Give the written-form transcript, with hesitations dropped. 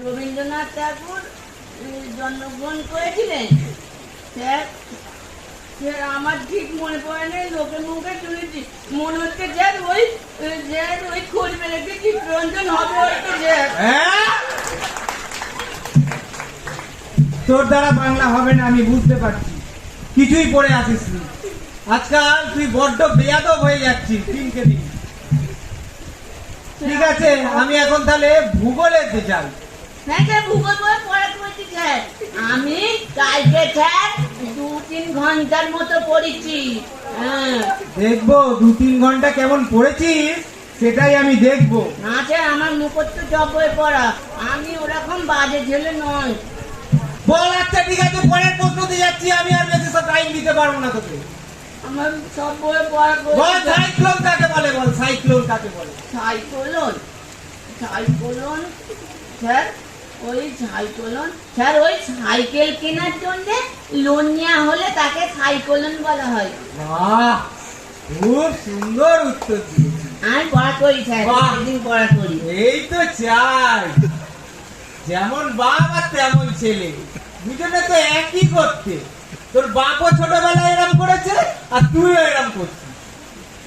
রবীন্দ্রনাথ ঠাকুর জন্মগ্রহণ করেছিলেন sir. Sir আমার ঠিক মনে পড়ে নেই, লোকের মুখে শুনেছি, মনে হচ্ছে স্যার ওই খোঁজবে রেখে চিত্তরঞ্জন হবে হয়তো স্যার। তোর দ্বারা বাংলা হবে না আমি বুঝতে পারছি, কিছুই পড়ে আসিস নি। আজকাল তুই বড্ড বেয়াদব হয়ে যাচ্ছিস দিনকে দিন। ঠিক আছে, আমি এখন তাহলে ভূগোলের দিকে যাই। হ্যাঁ স্যার, ভূগোল বই পড়া করছি স্যার। আমি কালকে স্যার 2-3 ঘন্টার মতো পড়েছি। হ্যাঁ দেখবো 2-3 ঘন্টা কেমন পড়েছিস সেটাই আমি দেখবো। না স্যার, আমার মুখস্থ সব বই পড়া, আমি ওরকম বাজে ছেলে নয়। বল। আচ্ছা ঠিক আছে, পরের প্রশ্ন দিয়ে যাচ্ছি, আমি আর বেশি টাইম দিতে পারবো না তোকে। আমার সব বই পড়া বল, সাইক্লোন কাকে বলে? বল, সাইক্লোন কাকে বলে? সাইক্লোন সাইক্লোন স্যার, ওই সাইক্লোন স্যার ওই সাইকেল কেনার জন্য লোন নেওয়া হলে তাকে সাইক্লোন বলা হয়। বাহ, খুব সুন্দর উত্তর দিয়েছিস। আমি পড়া করি স্যার, বাহ। দিন পড়া করি। এই তো চাই, যেমন বাপ আর তেমন ছেলে, দুজনে তো একই করতে। তোর বাপও ছোটবেলায় এরম করেছে আর তুইও এরম করছিস।